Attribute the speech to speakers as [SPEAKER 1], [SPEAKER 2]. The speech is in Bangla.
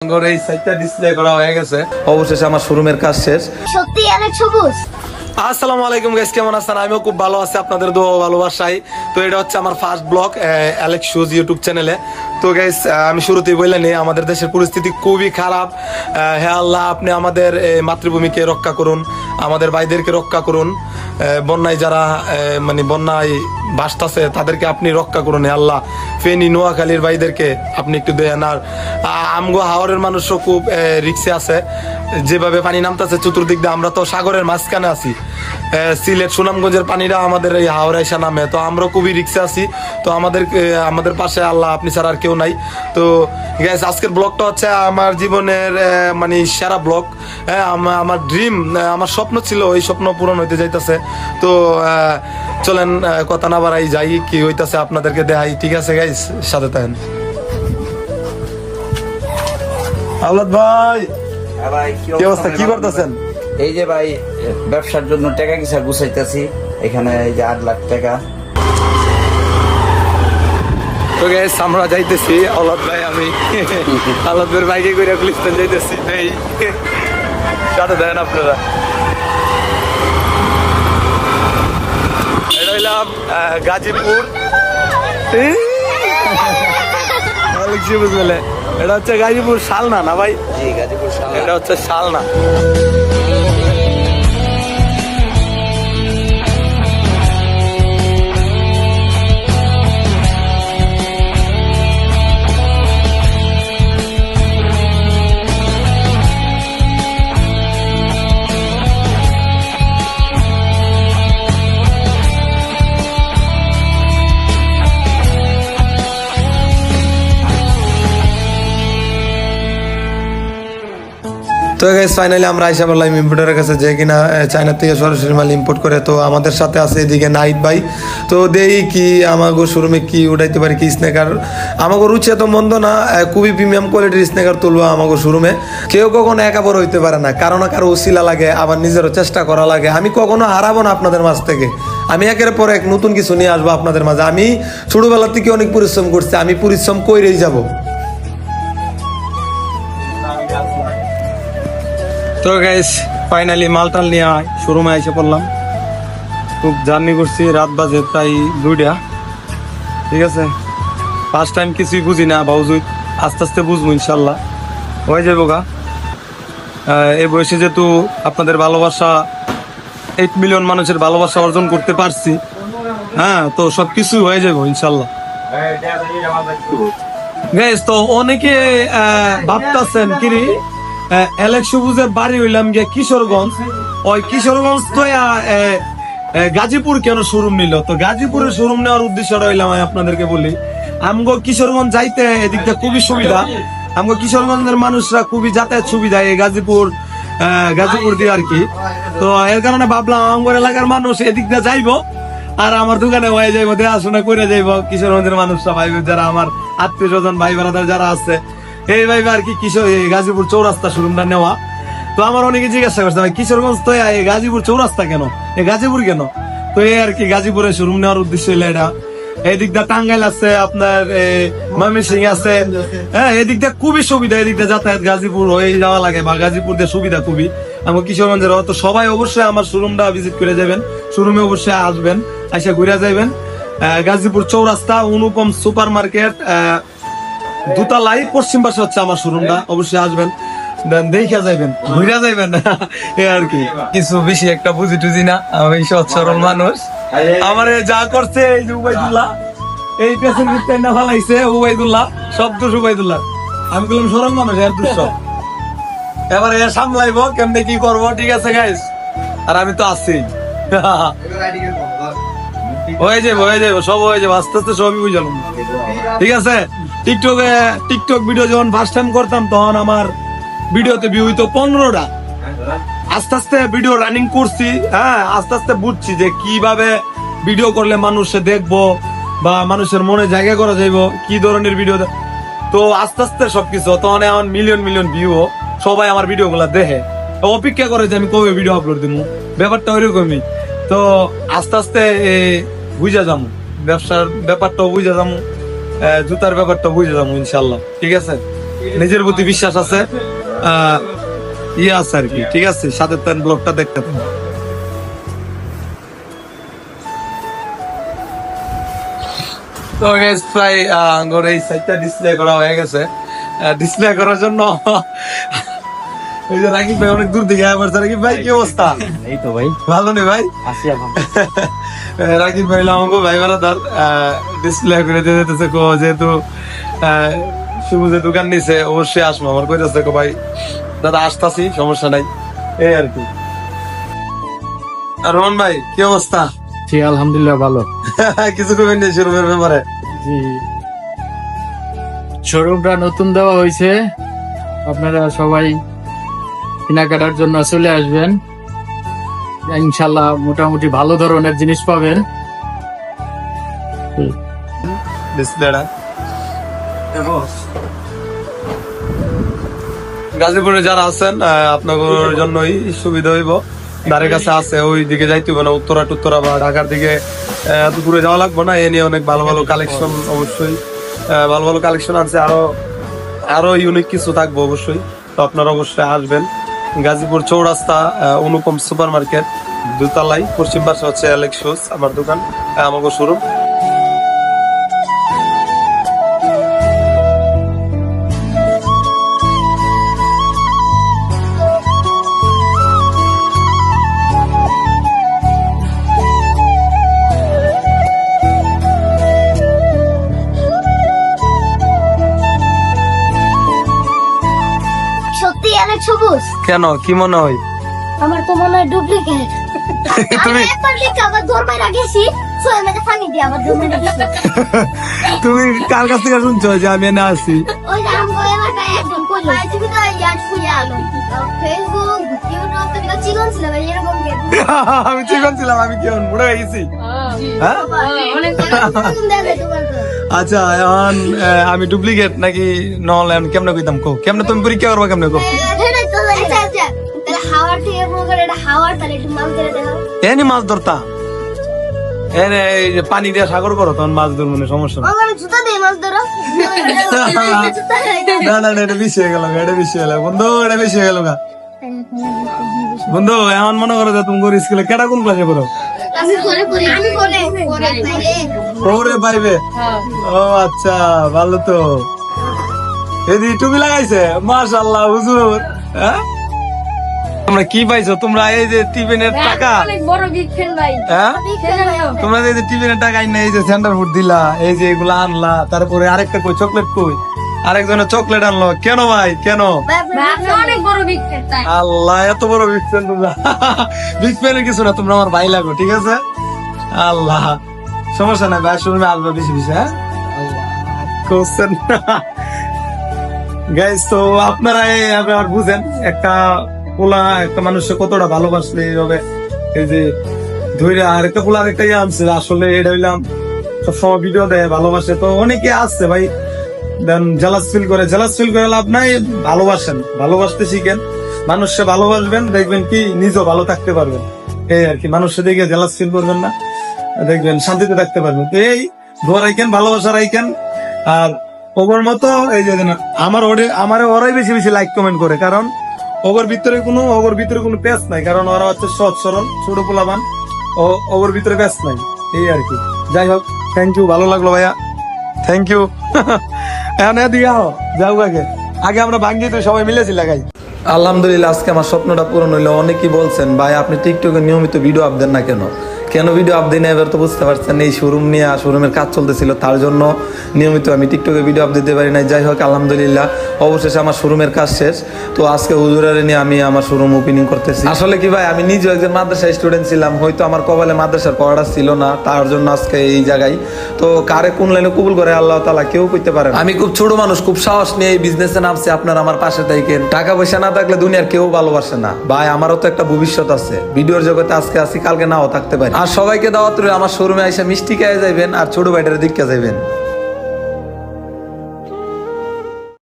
[SPEAKER 1] এই সাইটটা ডিসপ্লে করা হয়ে গেছে। অবশেষে আমার শোরুমের কাজ শেষ।
[SPEAKER 2] সত্যি অনেক সবুজ।
[SPEAKER 1] আসসালামু আলাইকুম গাইস, কেমন আছেন? আমিও খুব ভালো আছি, আপনাদের দোয়া ভালোবাসাই। তো এটা হচ্ছে আমার first blog Alex shoes YouTube চ্যানেলে। তো গাইস, আমি শুরুতেই বললেনি আমাদের দেশের পরিস্থিতি খুবই খারাপ। হে আল্লাহ, আপনি আমাদের মাতৃভূমিকে রক্ষা করুন, আমাদের ভাইদেরকে রক্ষা করুন। বন্যায় যারা বন্যায় ভাসতাছে তাদেরকে আপনি রক্ষা করুন হে আল্লাহ। ফেনী নোয়াখালীর ভাইদেরকে আপনি একটু দেন। আর আমগো হাওরের মানুষও খুব রিক্সে আছে, যেভাবে পানি নামতেছে চতুর্দিক দিয়ে। আমরা তো সাগরের মাঝখানে আছি, সিলেট সুনামগঞ্জের পানিরা আমাদের এই হাওড়া এসে নামে, তো আমরা খুবই রিক্সে আছি। তো আমাদের পাশে আল্লাহ আপনি ছাড়া আর কেউ নাই। তো গাইস, আজকের ব্লগটা হচ্ছে আমার জীবনের সেরা ব্লগ। আমার ড্রিম, আমার স্বপ্ন ছিল, ওই স্বপ্ন পূরণ হইতে যাইতেছে। তো চলেন কথা না বাড়াই, যাই কি হইতাছে আপনাদেরকে দেখাই। ঠিক আছে গাইস, সাথে থাকেন। আওলাদ ভাই,
[SPEAKER 3] ভাই
[SPEAKER 1] কি অবস্থা, কি করতেছেন?
[SPEAKER 3] এই যে ভাই ব্যবসার জন্য টাকা কিসা গুছাইতেছি, এখানে এই যে 8 লাখ টাকা।
[SPEAKER 1] তো গাইস, আমরা যাইতেছি আওলাদ ভাই, আমি আওলাদ ভাইয়ের বাইকে করে গুলিস্তান যাইতেছি। এই সাথে দেন আপনারা। এটা হইলাম গাজীপুর। বুঝলে, এটা হচ্ছে গাজীপুর শালনা না ভাই?
[SPEAKER 3] জি, গাজীপুর
[SPEAKER 1] এটা হচ্ছে শালনা। তো গাইস, ফাইনালি আমরা আইসা বললাম ইম্পোর্টারের কাছে, যে কিনা চায়না থেকে সরাসরি মাল ইম্পোর্ট করে। তো আমাদের সাথে আছে এদিকে নাইট ভাই। তো দেই কি আমাগো শোরুমে কি উঠাইতে পারি, কি স্নেকার। আমাগো রুচি এত মন্দ না, খুবই প্রিমিয়াম কোয়ালিটির স্নেকার তুলবো আমাগো শোরুমে। কেউ কখনো একা বড় হইতে পারে না, কারো না কারো উসিলা লাগে, আবার নিজেরও চেষ্টা করা লাগে। আমি কখনো হারাবো না আপনাদের মাঝ থেকে। আমি একের পর এক নতুন কিছু নিয়ে আসবো আপনাদের মাঝে। আমি ছোটবেলা থেকে অনেক পরিশ্রম করছি, আমি পরিশ্রম কইরেই যাবো। তো গাইস, ফাইনালি মালটাল নিয়ে শোরুমে এসে পড়লাম। খুব জার্নি করছি, রাত বাজে প্রায় 2টা। ঠিক আছে, ফার্স্ট টাইম কিছুই বুঝি না বাউজুই, আস্তে আস্তে বুঝবো ইনশাল্লাহ, হয়ে যাবো গা। এই বয়সে যেহেতু আপনাদের ভালোবাসা, 8 মিলিয়ন মানুষের ভালোবাসা অর্জন করতে পারছি, হ্যাঁ, তো সব কিছু হয়ে যাবো ইনশাল্লাহ। গাইস, তো অনেকে ভাবতেছেন কিরি অ্যালেক্স সবুজের বাড়ি হইলাম গিয়ে কিশোরগঞ্জ। ওই কিশোরগঞ্জ তো গাজীপুর কেন শোরুম নিল? তো গাজীপুরের শোরুম নেওয়ার উদ্দেশ্যটা হইলাম আমি আপনাদেরকে বলি। আমগো কিশোরগঞ্জ যাইতে এদিকটা খুবই সুবিধা, আমগো কিশোরগঞ্জের মানুষরা খুবই যাতায়াত সুবিধা এই গাজীপুর দিয়ে আর কি। তো এর কারণে ভাবলাম আমগো এলাকার মানুষ এদিক দিয়ে যাইবো, আর আমার দোকানে হয়ে যাইবো, দেখাশোনা করে যাইবো। কিশোরগঞ্জের মানুষরা ভাই, যারা আমার আত্মীয় স্বজন ভাই বেড়াদার যারা আছে, এই ভাই আর কি গাজীপুর চৌরাস্তা শোরুমটা নেওয়া। তো আমার অনেকে জিজ্ঞাসা করছে, ভাই কিশোরগঞ্জ তো এই গাজীপুর চৌরাস্তা কেন, এই গাজীপুর কেন? তো এই আর কি গাজীপুরে শোরুম নেওয়ার উদ্দেশ্য হইলো এটা। এই দিক দিয়ে টাঙ্গাইল আছে, আপনার ময়মনসিংহ আছে, হ্যাঁ, এদিক দিয়ে খুবই সুবিধা, এদিক দিয়ে যাতায়াত গাজীপুর হয়ে যাওয়া লাগে, বা গাজীপুর দিয়ে সুবিধা খুবই। আমার কিশোরগঞ্জের তো সবাই অবশ্যই আমার শোরুমটা ভিজিট করে যাবেন, শোরুমে অবশ্যই আসবেন, আইসা ঘুরে যাবেন। গাজীপুর চৌরাস্তা, অনুপম সুপার মার্কেট, দুতলাই পশ্চিম পাশে হচ্ছে আমার শোরুমটা, অবশ্যই আসবেন, দেখা যাইবেন, ঘুরে যাইবেন আর কি। কিছু বেশি একটা বুঝি টুঝি না, আমি সৎ সরল মানুষ। আমার যা করছে এই যে উবাইদুল্লাহ, এই পেছন না ফালাইছে উবাইদুল্লাহ, শব্দ উবাইদুল্লাহ। আমি বললাম সরল মানুষ, এর দুঃখ এবার এ সামলাইবো কেমনে কি করবো। ঠিক আছে গাইস, আর আমি তো আছি, হয়ে যাবো সব হয়ে যাবো, আস্তে আস্তে সবই বুঝলাম। ঠিক আছে, টিকটক ভিডিও যখন ফার্স্ট টাইম করতাম, তখন আমার ভিডিওতে ভিউ হইতো 15টা। আস্তে আস্তে ভিডিও রানিং করছি, হ্যাঁ, আস্তে আস্তে বুঝছি যে কিভাবে ভিডিও করলে মানুষে দেখবো বা মানুষের মনে জায়গা করা যাইবো, কি ধরনের ভিডিও। তো আস্তে আস্তে সবকিছু, তখন এখন মিলিয়ন ভিউ, সবাই আমার ভিডিও গুলা দেখে, অপেক্ষা করে যে আমি কবে ভিডিও আপলোড দিবো, ব্যাপারটা ওইরকমই। তো আস্তে আস্তে বুঝা যাবো, ব্যবসার ব্যাপারটাও বুঝা যাবো, জুতার ব্যাপারটা বুঝে যাবো ইনশাল্লাহ। ঠিক আছে, নিজের প্রতি বিশ্বাস আছে, ইয়ে আছে আর কি। ঠিক আছে, সাথে তার ব্লগটা দেখতে পারেন। তো গাইস প্রায় আমার এই সাইটটা ডিসপ্লে করা হয়ে গেছে। ডিসপ্লে করার জন্য ওই যে রাকিব ভাই অনেক দূর থেকে আবার। রাকিব ভাই কি অবস্থা?
[SPEAKER 2] এই তো ভাই
[SPEAKER 1] ভালো নেই ভাই?
[SPEAKER 2] আসি এখন।
[SPEAKER 1] রাকিব ভাই আমাকে ভাই বারাদার ডিসপ্লে করে দিয়ে যেতেছে কো, যেহেতু সুবুজের দোকান নিছে অবশ্যই আসবো। আমার কইতেছে কো ভাই দাদা আসতাছি, সমস্যা নাই, এই আর কি। আর রোহন ভাই কি অবস্থা?
[SPEAKER 2] জি আলহামদুলিল্লাহ ভালো।
[SPEAKER 1] কিছু করবেন না শোরুমের ব্যাপারে?
[SPEAKER 2] জি শোরুমটা নতুন দেওয়া হয়েছে, আপনারা সবাই কেনাকাটার জন্য চলে আসবেন। ইনশাল্লাহ মোটামুটি ভালো ধরনের জিনিস পাবেন।
[SPEAKER 1] ডিসপ্লেটা গাজীপুরে যারা আছেন আপনাদের জন্যই সুবিধা হইব। ধারে কাছে আছে, ওই দিকে যাইতে হবে না, উত্তরা টুত্তরা বা ঢাকার দিকে এত দূরে যাওয়া লাগবে না। এ নিয়ে অনেক ভালো ভালো কালেকশন, অবশ্যই ভালো ভালো কালেকশন আছে, আরো ইউনিক কিছু থাকবে অবশ্যই। তো আপনারা অবশ্যই আসবেন। গাজীপুর চৌরাস্তা অনুপম সুপার মার্কেট দুতলায়, পশ্চিম পাশে হচ্ছে অ্যালেক্স শুজ আমার দোকান, আমাকে শোরুম।
[SPEAKER 4] সত্যি অনেক সবুজ।
[SPEAKER 1] কেন, কি মনে হয়?
[SPEAKER 4] আমার তো মনে হয় ডুপ্লিকেট।
[SPEAKER 1] তুমি
[SPEAKER 4] একবার দেখে আবার দৌড়মাই রাখেছি, সোয়ের মধ্যে পানি দিয়ে আবার দৌড়মাই রাখেছি।
[SPEAKER 1] তুমি কার কাছ থেকে শুনছো যে আমি এনে আসি?
[SPEAKER 4] ওই যে আমগো এলাকায় একজন কইলো, তুমি তো ইয়ার খুলে আলো ফেসবুক ইউটিউব থেকে চিকন ছিল ভাই, এরকম কে?
[SPEAKER 1] আমি চিকন ছিলাম, আমি কি বুড়ো হয়ে গেছি? হ্যাঁ?
[SPEAKER 4] অনেক নতুন দেখে তোমার তো।
[SPEAKER 1] আচ্ছা এখন আমি ডুপ্লিকেট নাকি নহলে আমি কেমনে কইতাম কো? কেমনে তুমি পরীক্ষা করবা কেমনে কো?
[SPEAKER 4] হেডাই তো আচ্ছা আচ্ছা, তাহলে হাওয়ার থেকে মনে করে এটা হাওয়ার, তাহলে একটু মাছ ধরে দেখো।
[SPEAKER 1] এনি মাছ ধরতা, এনে এই যে পানি দিয়ে সাগর করো, তখন মাছ ধরবো না, সমস্যা না।
[SPEAKER 4] আমার জুতা দিয়ে মাছ ধরো। জুতা দিয়ে।
[SPEAKER 1] না না না, এটা বেশি হয়ে গেল, এটা বেশি হয়ে গেল বন্ধু, এটা বেশি হয়ে গেল গা বন্ধু। এখন মনে করো যে তুমি স্কুলে কেটা কোন ক্লাসে পড়ো?
[SPEAKER 4] আমি করে পড়ি, আমি করে পাইলে।
[SPEAKER 1] ওরে পাইবে। ও আচ্ছা, ভালো তো। এদি টুপি লাগাইছে, মাশাআল্লাহ হুজুর। হ্যাঁ, তোমরা কি পাইছো? তোমরা এই যে টিফিনের টাকা,
[SPEAKER 5] অনেক বড় বিগ ফ্যান ভাই।
[SPEAKER 1] হ্যাঁ তোমরা এই যে টিফিনের টাকা আইনা এই যে সেন্টার ফুড দিলা, এই যে এগুলা আনলা, তারপরে আরেকটা কই চকলেট কই, আরেকজনের চকলেট আনলো কেন ভাই, কেন?
[SPEAKER 5] আপনি অনেক বড় বিগ ফ্যান তাই।
[SPEAKER 1] আল্লাহ, এত বড় বিগ ফ্যান তোমরা। বিগ ফ্যানের কিছু না, তোমরা আমার ভাই লাগো, ঠিক আছে? আল্লাহ, সমস্যা নাই ভাই, শুনবে আসবে বেশি বেশি। হ্যাঁ কোশ্চেন গাইস, তো আপনারা এবার বুঝেন একটা পোলা একটা মানুষকে কতটা ভালোবাসলে এইভাবে এই যে ধৈর্য। আর একটা পোলা আরেকটা ইয়ে আনছে, আসলে এটা হইলাম সবসময় ভিডিও দেয়, ভালোবাসে। তো অনেকে আসছে ভাই, দেন জেলাস ফিল করে লাভ নাই। ভালোবাসেন, ভালোবাসতে শিখেন, মানুষকে ভালোবাসবেন, দেখবেন কি নিজেও ভালো থাকতে পারবেন। এই আর কি, মানুষকে দেখে জেলাস ফিল করবেন না, দেখবেন শান্তিতে থাকতে পারবেন। তো এই দোয়া রাখেন, ভালোবাসা রাখেন। আর ওর মতো এই যে আমার ওরাই বেশি বেশি লাইক কমেন্ট করে, কারণ ওর ভিতরে কোনো পেস নাই, কারণ ওরা হচ্ছে সৎ সরল ছোট পোলাবান, ওর ভিতরে পেস নাই, এই আর কি। যাই হোক, থ্যাংক ইউ, ভালো লাগলো ভাইয়া, থ্যাংক ইউ। এখন এদিকে যাও, আগে আমরা ভাঙ্গিতে সবাই মিলেছি লাগাই। আলহামদুলিল্লাহ, আজকে আমার স্বপ্নটা পূরণ হইলো। অনেকেই বলছেন ভাই আপনি টিকটকে নিয়মিত ভিডিও আপ দেন না কেন ভিডিও আপ দিন? এবার তো বুঝতে পারছেন এই শোরুমের কাজ চলতেছিল, তার জন্য নিয়মিত আমি টিকটকে ভিডিও আপ দিতে পারি নাই। যাই হোক আলহামদুলিল্লাহ, অবশেষে আমার শোরুমের কাজ শেষ। তো আজকে হুজুরের নিয়ে আমি আমার শোরুম ওপেনিং করতেছি। আসলে কি ভাই, আমি নিজেও একজন মাদ্রাসা স্টুডেন্ট ছিলাম, হয়তো আমার কপালে মাদ্রাসার পড়াটা ছিল না, তার জন্য আজকে এই জায়গায়। তো কারে কোন লাইনে কবুল করে আল্লাহ তাআলা কেউ কইতে পারে না। আমি খুব ছোট মানুষ, খুব সাহস নিয়ে এই বিজনেসে নামছি। আপনারা আমার পাশে থাকেন। টাকা পয়সা না থাকলে দুনিয়ার কেউ ভালোবাসে না ভাই। আমারও তো একটা ভবিষ্যৎ আছে, ভিডিওর জগতে আজকে আসি, কালকে নাও থাকতে পারি। আর সবাইকে দাওয়াত রইলো, আমার শোরুমে এসে মিষ্টি খেয়ে যাবেন আর ছোট ভাইটারে দিকে যাবেন।